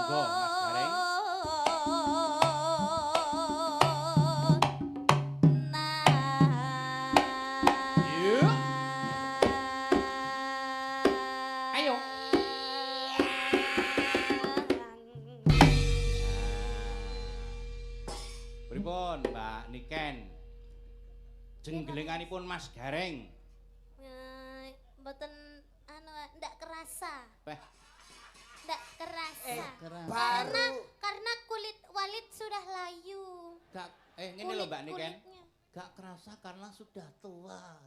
Monggo Mas Gareng. Yuk. Ayo. Pripun Mbak Niken? Jenggelenganipun Mas Gareng. Mboten anu ndak kerasa. Weh, Ndak kerasa. Karena kulit Walid sudah layu. gak ngene lho Mbak Niken. Kulitnya. Gak kerasa karena sudah tua.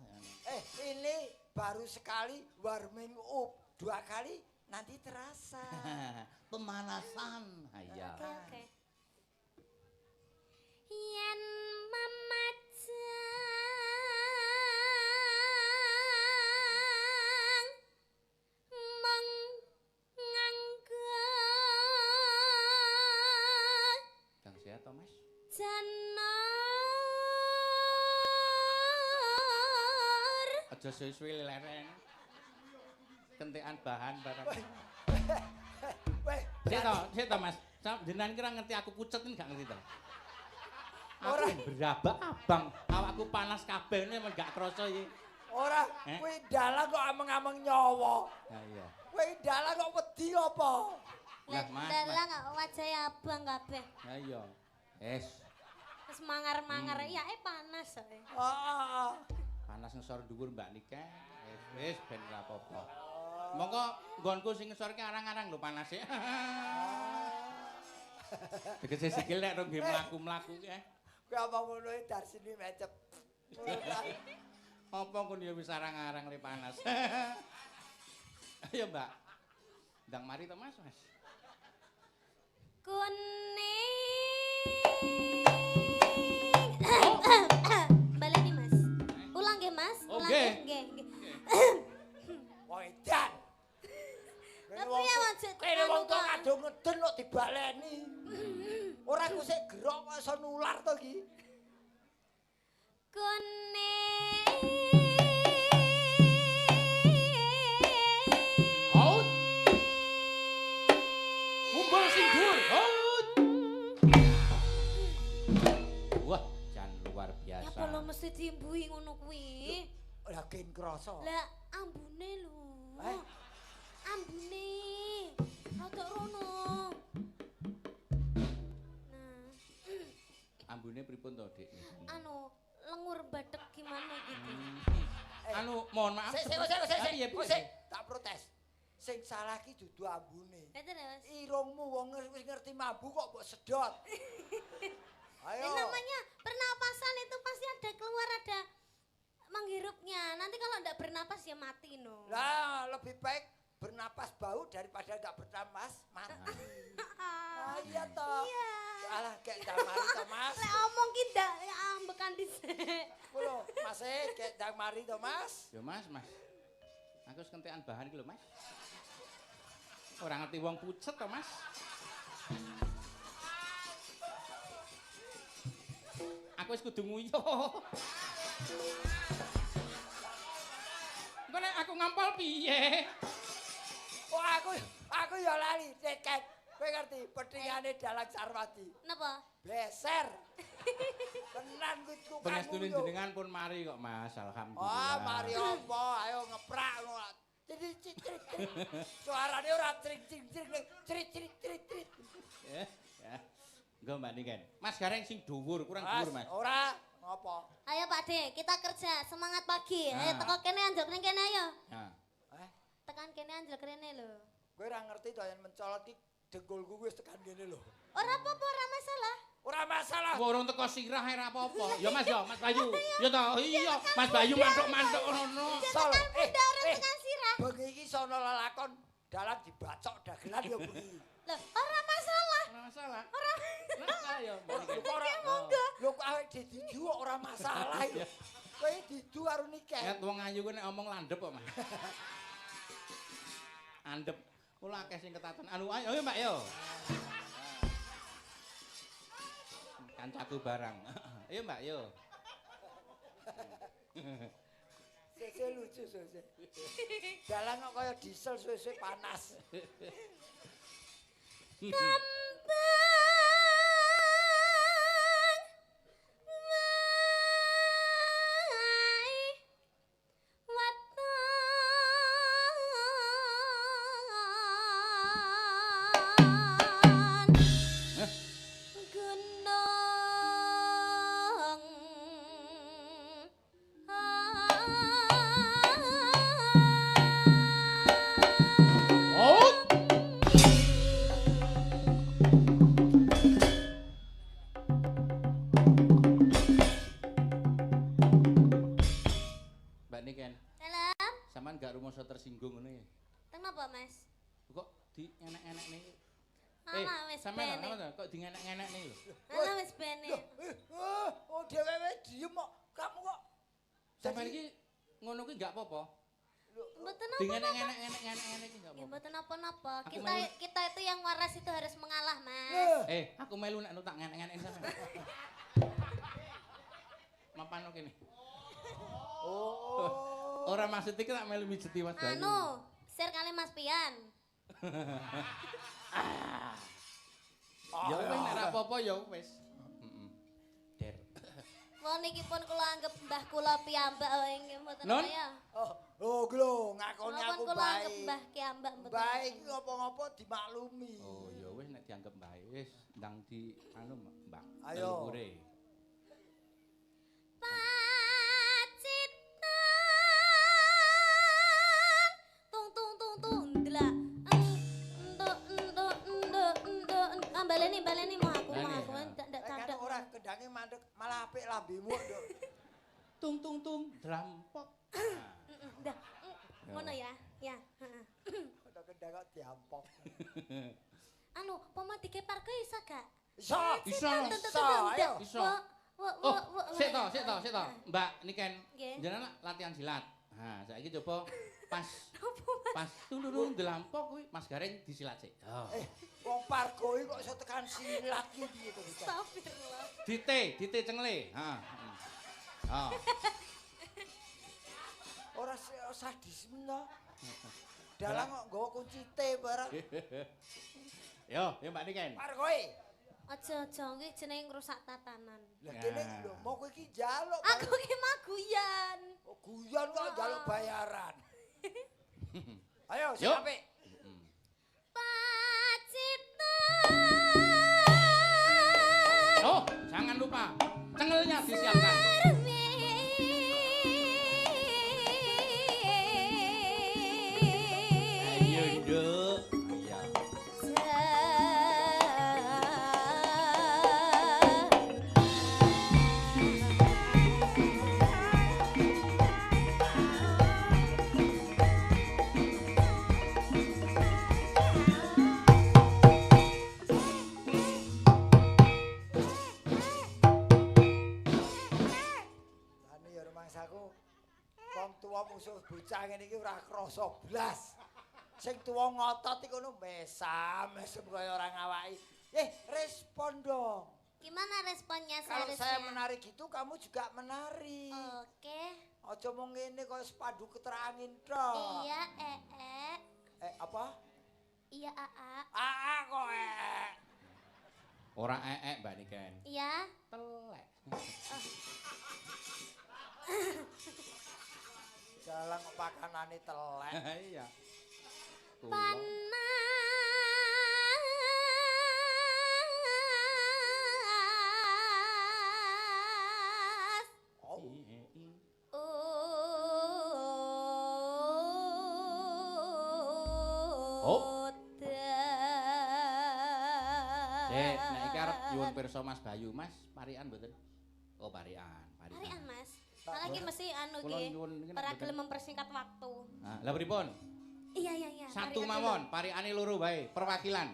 Ini baru sekali warming up. 2 kali nanti terasa. Pemanasan. Iya. Oke. Yen mamajang menganggur Kang sehat to, Mas? janur Aja suwi-suwi leren. Kentekan bahan barang. Weh, Sik to, Mas. Jenengan kira ngerti aku pucet ini gak ngerti to? Ora. Aku berabak abang, awakku panas kabeh ini emang gak krasa iki. ora kowe dalang kok ameng-ameng nyawa. Nah iya. Kowe dalang kok wedi apa? Lah, Mas. dalang wajah abang kabeh. Nah iya. Wis, Terus mangar-mangar ya panas ae. Heeh. panas ngesor dhuwur Mbak Nika. Wis ben ora apa-apa. Monggo nggonku sing ngesorke arang-arang lho panase. Tegese sikil nek rong nggih mlaku-mlaku ki. Kowe apa ngono e dar sini mecep. Apa kon ya wis arang-arang le panas. Ayo Mbak. Ndang mari to Mas. Kuning. Baleni Mas. Ulang nggih Mas. Oh, Ulang nggih. nggih. Wong edan. Tapi ya wajah Kene wong tua kadung ngeden kok dibaleni. Ora ku sik gerok kok iso nular to iki. Kuning. Haut. Mumbul sing dhuwur. Haut. Wah, jan luar Ya biasa. apa lo mesti diimbui ngono kuwi? Lah gen krasa. Lah ambune lho. Ambune. Rada rono. Nah, Ambune pripun to, Dik? anu lengur batek gimana gitu. Anu, mohon maaf. Sik Piye, piye? sik tak protes. Sing salah ki dudu ambune. Itu deh Mas. Irungmu wong wis ngerti mabuk kok mbok sedot. Ayo. Yang namanya pernapasan itu pasti ada keluar ada menghirupnya. Nanti kalau enggak bernapas ya mati no. Lah lebih baik bernapas bau daripada enggak bernapas mati. Ah iya toh. Iya. Alah kayak ndang mari to Mas. Lek omong ki ndak ya ambekan dhisik. Kulo Mas kayak ndang mari to Mas. Yo Mas. Aku wis kentekan bahan iki lho, Mas. Ora ngerti wong pucet to, Mas. Aku wis kudu nguyu. Engko nek aku ngampol piye? Oh aku ya lali ceket. Kowe ngerti petingane Dalang Sarwati. Napa? Bleser. Tenan kuwi tukang. Pengestune jenengan pun mari kok, Mas. Alhamdulillah. Oh, mari apa? Ayo ngeprak ngono. Crit. Suarane ora cring-cring, crit. Ya. Engko Mbak Niken. Mas Gareng sing dhuwur, kurang dhuwur, Mas. Ora ngopo? Ayo Pak De, kita kerja. Semangat pagi. Ayo Nah. teko kene anjlok ning kene ayo. Nah, Tekan kene anjlok kene lho. Kowe ora ngerti to yen mencolot ki dengkulku wis tekan kene lho. Ora apa-apa, ora masalah. Ora masalah. urung teko sirah ora apa-apa. Ya Mas ya, Mas Bayu. Ya to, iya. Mas Bayu mantuk-mantuk ngono. Sol. Udah orang tekan sirah. Bengi iki sono lelakon dalang dibacok dagelan ya bengi. Loh, ora masalah. Ora masalah. Ora. Ayo, Mbak Niken. Kok ora monggo. Lho kok awake didu kok ora masalah iki. Kowe didu karo Niken. Nek wong ayu ku nek omong landhep kok, Mas. Andep. Kula akeh sing ketaton. Anu ayo Mbak yo. Kancaku barang. Ayo Mbak yo. Sese lucu sese. Dalang kok kaya diesel suwe-suwe panas. Mbak Niken, Dalam. sampean gak rumoso tersinggung ngono ya? Kenapa, Mas? Kok di enek-enek nih? Alah wis sampean bene. kok di enek-enek nih lho? Alah wis bene. Oh dhewe wis diem kok. Kamu kok Sampean iki ngono kuwi gak apa-apa. Mboten Di apa-apa. enek-enek iki gak Ya apa-apa. mboten apa-apa. Aku Kita malu. kita itu yang waras itu harus mengalah, Mas. Aku melu nek tak ngenek-ngenek sampean. Mapan oke nih. Oh. Ora maksud iki tak melu mijeti Mas Bayu. Anu, share kali Mas Pian. Ya wis nek ora apa-apa ya wis. Heeh. Der. Mau niki pun kula anggap mbah kula piyambak nggih mboten Non? apa ya. Oh lho ngakoni Napa aku kula anggap baik. mbah piyambak mboten. Baik iki apa-apa dimaklumi. Oh ya wis nek dianggap bae wis ndang di anu Mbak. Ayo. Telukure. Pacitan tung tung tung tung delak endok baleni mau aku ndak Kan cadak ora kendange mandek malah apik lambemu nduk. Tung tung tung drampok. ndak ngono ya heeh. Kok kendang kok diampok. Anu poma dikepar ke iso gak Iso. Iso. Ayo. Iso. Oh, sik to. Mbak Niken, Nggih. jenengan latihan silat. Nah, saiki coba pas turun delampok kuwi Mas Gareng disilat sik. Oh. Wong Pargo iki kok iso tekan silat iki piye to? Astagfirullah. Dite cengle. Ha. Oh. Ora sadis men to. Dalang kok nggawa kunci T barang. Yo Mbak Niken. Pargo iki. Aja kuwi jenenge ngrusak tatanan. Lah kene lho mau kowe iki njaluk. Aku ki maguyan. Oh, guyon kok njaluk bayaran. Ayo sing Yuk. apik. Pacitan. Oh, jangan lupa cengelnya disiapkan. Ayo, Nduk. Iya. Ane ya rumangsaku. Wong tuwa musuh bocah ngene iki ora krasa blas. Sing tuwa ngotot iku ngono mesam kaya ora ngawaki. Respon dong. Gimana responnya Kalau seharusnya? saya menari gitu, kamu juga menari. Oke. Aja mau ngene kaya sepadu keterangin tok. Iya, Apa? Iya, Aa. Kok Ora Mbak Niken. Iya. Telek. Jalan kok pakanane telek. Iya. Panas. Oh. Nek iki arep nyuwun pirsa Mas Bayu, Mas, parikan mboten? Oh, parikan. Parian, Mas. Lagi mesti anu Kula nggih. nyuwun niki nek Ora mboten. gelem mempersingkat waktu. Nah, lha pripun? Iya. Satu parian mawon, parikane loro wae, perwakilan.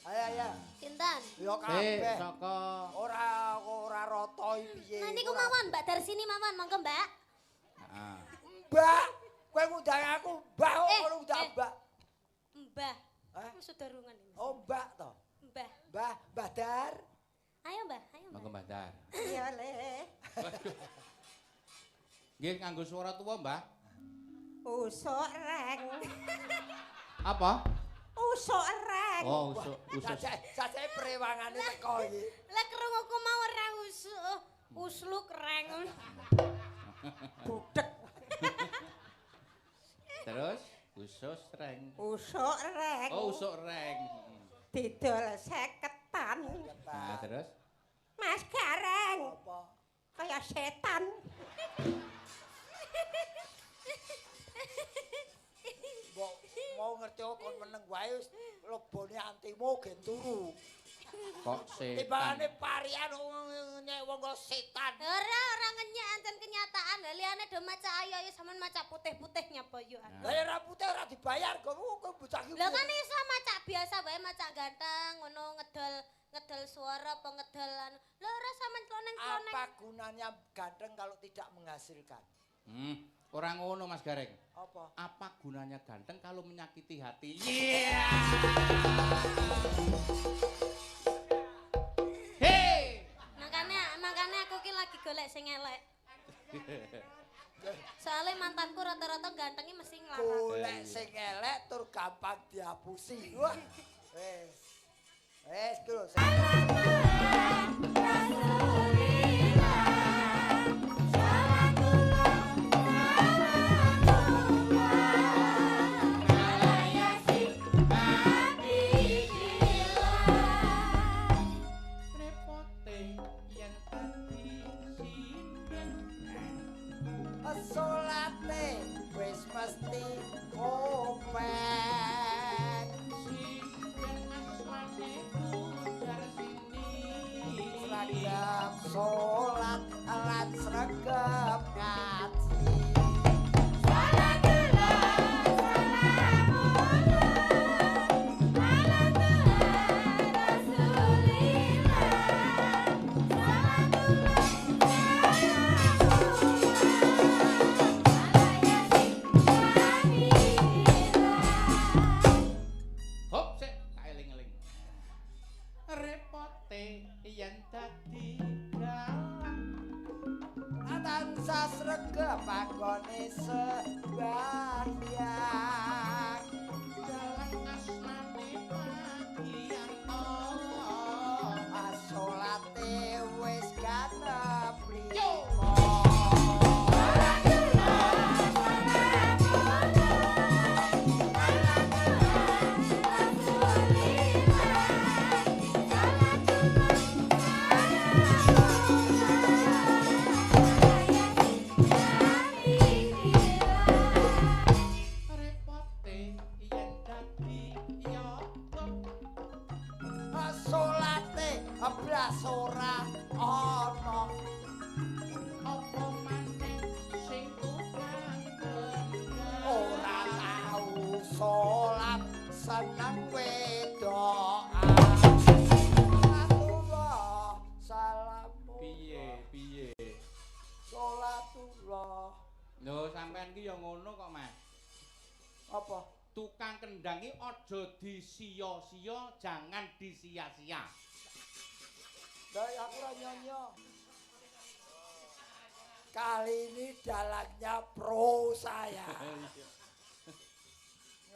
Ayo. dulu. Sinten? Yo kabeh. Saka Ora rata piye. Nah niku mawon, Mbak dari sini mawon, monggo, Mbak. Heeh. Mbak, kowe ngundang aku, Mbak kok Eh, ngono ngundang eh. Mbak. Mbah. Hah? Wis sedurungan ini. Oh, Mbak to. Mbah. Mbah Dar. Ayo, Mbah. Monggo Mbah Dar. Iya, Le. Nggih nganggo suara tuwa, Mbah. Usuk reng. Apa? Usuk reng. reng. Oh, usus. Sajake prewangane teko iki. Lek krunguku mau ora usluk reng. Budek. Terus usus reng. Usuk reng. Oh, usuk reng. Didol 50-an. Nah, terus Mas Gareng. Apa? Kayak setan. Mbok mau ngerti kon meneng wae wis lebone antimu gen turu. kok setan. Timbangane parian nyek wong kok setan. Ora ngenyek ancen kenyataan. Liyane do maca ayo ya sampean maca putih-putih nyapa yo. Lah ya ora putih ora dibayar kok bocah iki. Lah kan iso maca biasa wae maca ganteng ngono ngedol suara apa ngedolan. Lah ora sampean kloneng-kloneng. Apa gunanya ganteng kalau tidak menghasilkan? Orang ngono Mas Gareng. Apa? Apa gunanya ganteng kalau menyakiti hati? Hey! Makanya aku ki lagi golek sing elek. Soalnya mantanku rata-rata gantengnya mesti nglarang. Golek sing elek tur gampang dihapusi. Wah. Wes. Wes ku. Salate wis mesti kopeng seragam salat lan seragam ngaji Hop sik, tak eling-eling. Repote yen dadi dalang. tansah sregep anggone sembahyang Dalang asmane Pagiyarto. asolate wis ganep Yo! Repote yen dadi yoga. Salate blas ora ana Apa maneh sing tukang bener. ora tau salat seneng wedokan salatullah salam Piye? salatullah Lho sampean ki ya ngono kok, Mas. apa Tukang kendang ki aja disia-sia, jangan disia-sia. Lah aku ora nyonyo kali ini dalangnya pro saya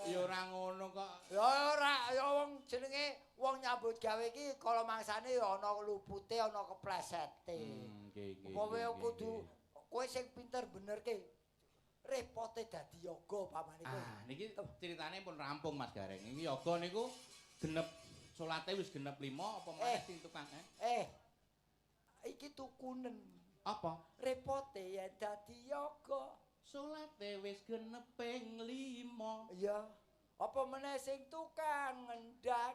Ya ora ngono kok. ya ora ya wong jenenge wong nyambut gawe iki kala mangsane ya ana lupute ana keplesete Nggih. kowe kudu kowe sing pinter bener ke repote dadi yoga pamane kowe Niki ceritane pun rampung Mas Gareng. Iki yoga niku genep salate wis genep 5 apa maneh sing tukang iki tukunen apa? repote ya dadi yoga Salate wis genep ping 5. ya apa meneh sing tukang ngendang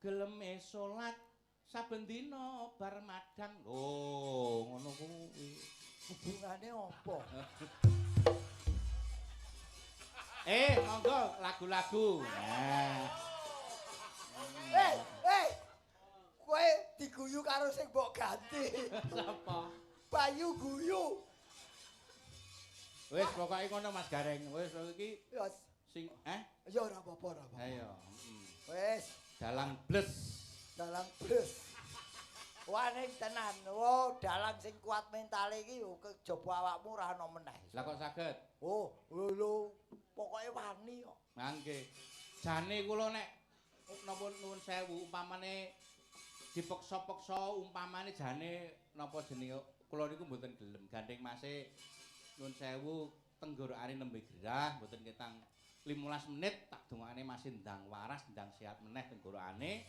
Geleme salat saben dina bar madang. Oh, ngono kuwi. hubungane apa Monggo lagu-lagu. Nah. Kowe diguyu karo sing mbok ganti. Sapa? Bayu guyu. Wis pokoke ngono Mas Gareng. Wis iki Wes, sing ya ora apa-apa, ora apa-apa. Ayo. Wes, Dalang bles. dalang bres. Wah ning tenan. Oh, dalang sing kuat mentale iki yo kejaba awakmu ora ana meneh. Lah kok saged? Oh, lho pokoke wani kok. Mangke. Jane kula nek napa nuwun sewu umpamane dipeksa-peksa umpamane jane napa jenenge kula niku mboten gelem gandeng Mase nuwun sewu tenggorokane nembe gerah mboten ketang 15 menit tak dongakne Mas ndang waras ndang sehat meneh tenggorokane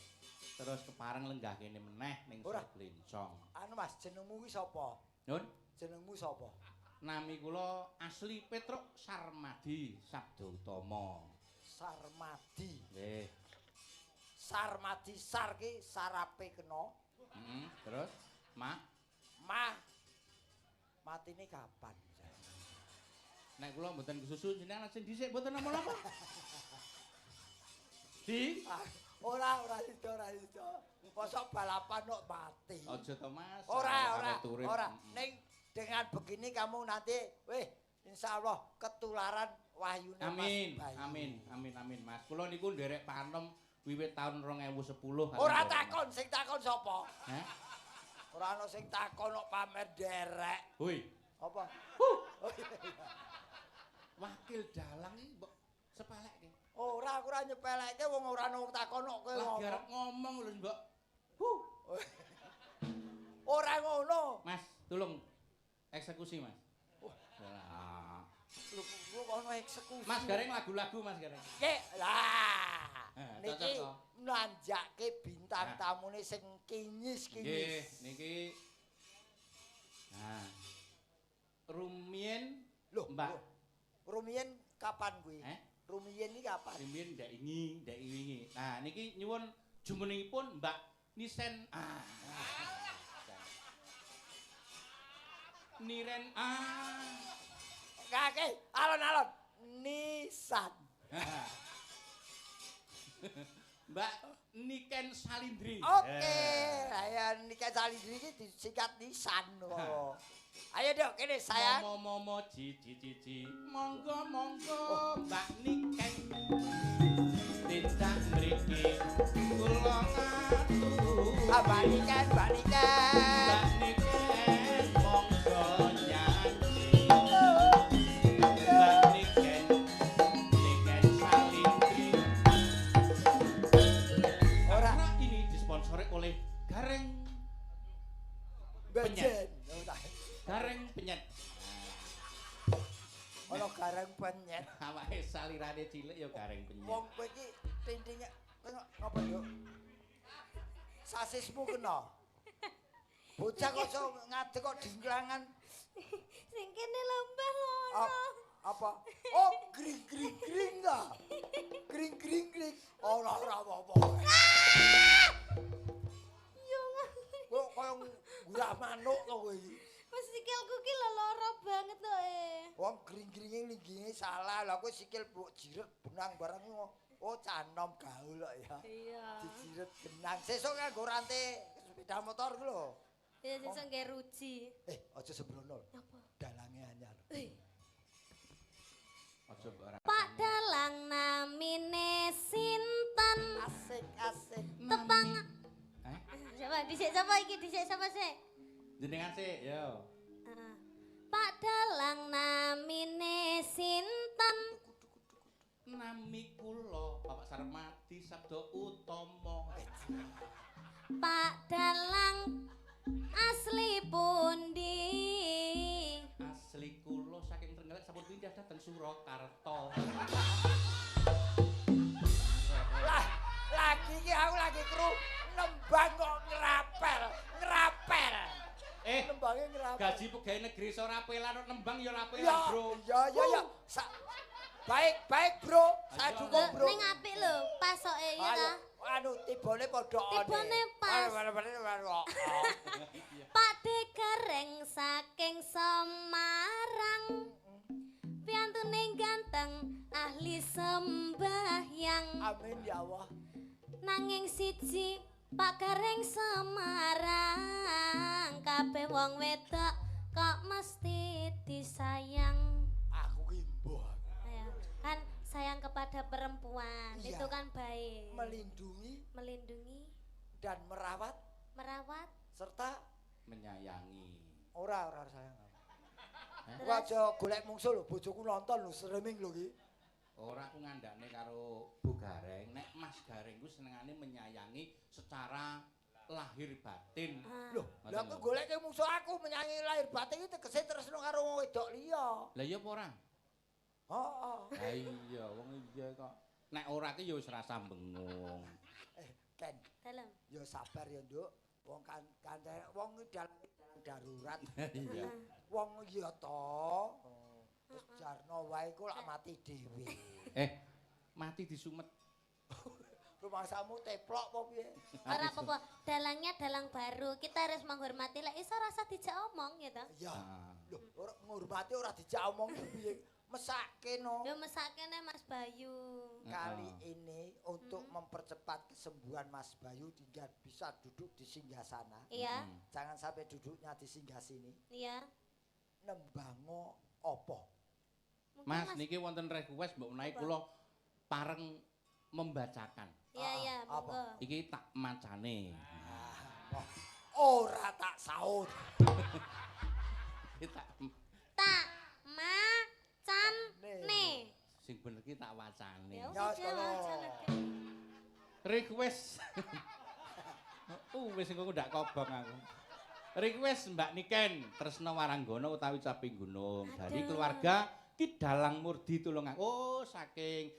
terus kepareng lenggah kene meneh ning Blencong. Anu Mas, jenengmu kuwi sapa? Nun, Jenengmu sapa? nami kula asli Petruk Sarmadi Sabda Utama. Sarmadi. Nggih. Sarmadi sar ki sarape kena. Terus Mak, matine kapan? nek kula mboten kesusu jenengan sing dhisik mboten napa-napa. Di? Ora iso. Mosok balapan kok mati. Aja to Mas. Ora. Ning dengan begini kamu nanti insyaallah ketularan wahyune Mas. Amin Mas. Kula niku nderek panem wiwit taun 2010. Ora takon, sing takon sapa? Hah? Ora ana sing takon kok pamer derek. Hoi. Apa? Wakil dalang iki mbok sepelekke. Ora, aku ora nyepelekke wong ora ana wong takon kok kowe Lah ngomong. arep ngomong lho mbok. Ora ngono. Mas, tolong eksekusi Mas. Lu kok ono eksekusi. Mas Gareng lagu-lagu Mas Gareng. Nggih, lah. Cocok Niki to. nanjake bintang tamune sing kinyis-kinyis. Nggih, niki. Nah. Rumiyin Loh, Mbak. Rumiyin kapan kuwi? Rumiyin iki kapan? Rumiyin ndak wingi. Nah, niki nyuwun jumenengipun Mbak Nisen. Niren Kake alon-alon Nisan. Mbak Niken Salindri. Oke, ayo Niken Salindri iki disingkat Nisan kok. Ayo dok, kene sayang. Momo cici. Monggo Mbak Niken. Tindak mriki kula ngatur. Mbak Niken. Mbak Niken monggo nyanyi. Mbak Niken Salindri. Ora Ini disponsori oleh Gareng Bejen. Gareng Penyet. Ono gareng penyet. Awake salirane cilik ya Gareng Penyet. Wong kowe iki tindinge ngapa yo? Sasismu kena. Bocah kok iso ngadeg kok dingklangan. Sing kene lembah ngono. Apa? Oh, gring ta. Gring. Ora apa-apa. Yo Kok koyo gurah manuk to kowe iki. Mas sikilku ki lara banget lho Wong gring-gringe lingginge salah. Lah kowe sikil mbok jiret benang bareng oh canom gaul kok ya. Iya. Dijiret benang. Sesuk nganggo rantai sepeda motor ku lho. Ya sesuk nggae ruji. Aja sembrono. Apa? Dalange anyar. Aja ora. Pak Dalang namine sinten? Asik. Tepang. Hah? Siapa iki? Dhisik sapa sih? Jenengan sih, yo. Pak Dalang namine sinten? Nami kula Bapak Sarmadi Sabda Utama. Pak Dalang asli pundi? Asli kula saking Trenggalek sampun pindah dhateng Surakarta. Lah, lagi iki aku lagi kru nembang kok ngrapel. Nembange ngrapel. Gaji pegawai negeri iso rapelan nembang ya rapelan, Ya, Bro. ya. Baik, Bro. Saya dukung, Bro. Ning apik lho, pasoke ya ta. Anu tibane padha one. Tibane pas. Pak De Gareng saking Semarang. Piantune ganteng, ahli sembahyang. Amin ya Allah. Nanging siji Pak Gareng Semarang. Kabeh wong wedok kok mesti disayang. Aku ki mbuh. Ayo, kan sayang kepada perempuan Iya. itu kan baik. Melindungi dan merawat serta Menyayangi. ora sayang. Aku aja golek mungsul lho, bojoku nonton lho streaming lho ki. Ora aku ngandakne karo Bu Gareng, nek Mas Gareng ku iku senengane menyayangi secara lahir batin. Loh, lha aku goleke musuh aku menyanyi lahir batin iki tegese tresno karo wong wedok liya. Lah iya apa ora? Heeh. Lah iya, wong iya kok. Nek ora ki ya wis rasa bengung. Ken, Dalam. ya sabar ya, Nduk. Wong wong dalam darurat. Iya. Wong iya to. Wis jarno wae ku lak mati dhewe. Mati disumet. Rumangsamu teplok apa piye? Ora apa-apa, dalangnya dalang baru. Kita harus menghormati lah. Iso rasa dijak omong ya toh. Ya. Loh, ora ngurmati ora dijak omong piye. Mesake no. Ya mesakene Mas Bayu. Kali ini untuk mempercepat kesembuhan Mas Bayu tidak bisa duduk di singgasana. Iya, Jangan sampai duduknya di singgah sini. iya. Nembango opo? Mungkin Mas niki wonten request mbok menawi kula pareng membacakan. Iya, iya, Apa? monggo. Iki tak macane. Ora tak saut. Iki tak Tak macan ne. sing bener ki tak wacane. Ya Ya, wis ya sekolah. wacan. Request. Wis engko ndak kobong aku. Request Mbak Niken Tresna Waranggana utawi Caping Gunung dari Aduh. keluarga Ki Dalang Murdi Tulungagung. Oh, saking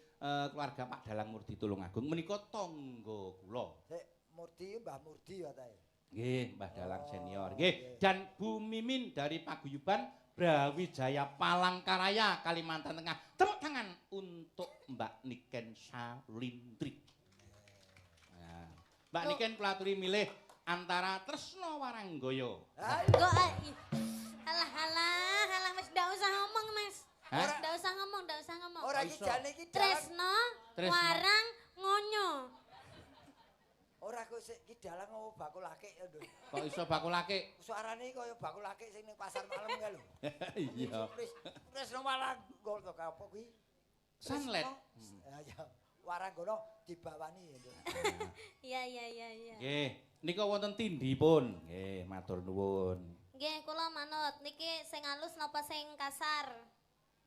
keluarga Pak Dalang Murdi Tulungagung menika tangga kula. Sik Murdi Mbah Murdi ya ta. Nggih, Mbah Dalang Oh, senior. Nggih, nggih. dan Bu Mimin dari Paguyuban Brawijaya Palangkaraya Kalimantan Tengah. Tepuk tangan untuk Mbak Niken Salindri. Nah, Mbak Loh. Niken kula aturi milih antara Tresna Waranggaya. Kok halah Mas ndak usah ngomong Mas. Hah? Ndak usah ngomong, ndak usah ngomong. Ora iki iso. jane iki dalang. Tresno Tresno. warang ngonyo. Ora kok sik iki dalang ngopo bakul akik ya, Nduk. Kok iso bakulake? Suarane kaya bakul akik sing ning pasar malam kae lho. Iya. Wis malang gol to apa kuwi? Sunlight. Ya ya. Waranggana dibawani ya, Nduk. Iya. Nggih, nika wonten tindhipun. Nggih, matur nuwun. Nggih, kula manut. Niki sing halus napa sing kasar?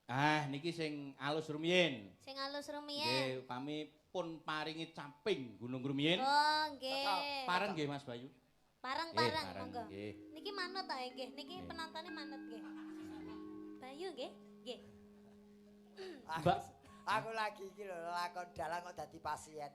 Ah, niki sing alus rumiyin. Sing halus rumiyin. Nggih, upami pun paringi Caping Gunung Rumiyin. Oh, nggih. Pareng nggih Mas Bayu. Pareng, Nggih, monggo. nggih. Niki manut ta nggih. Niki penontonnya manut nggih. Bayu nggih? Nggih. Mbak. Aku lagi iki lho lakon dalang kok dadi pasien.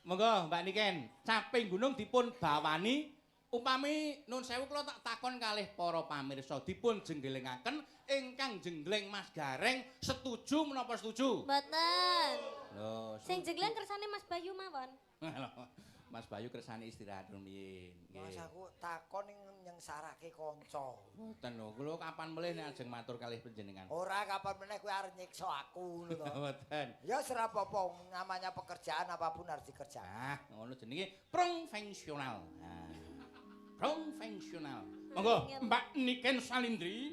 Monggo Mbak Niken, Caping Gunung dipun bawani upami nun sewu kula tak takon kalih para pamirsa dipun jenggelengaken ingkang jenggleng Mas Gareng setuju menapa setuju? Mboten. Lho, Sing jenglen kersane Mas Bayu mawon. Mas Bayu kersane istirahat rumiyin. Mas Nggih. aku takon ning nyengsarake kanca. Mboten lho, kula kapan melih nek ajeng matur kalih panjenengan. Ora kapan meneh kowe arep nyiksa aku ngono to. Mboten. Ya ora apa-apa, namanya pekerjaan apapun harus dikerjakan. Ah, ngono jenenge profesional. Nah. Profesional. Monggo Iya, Mbak Niken Salindri.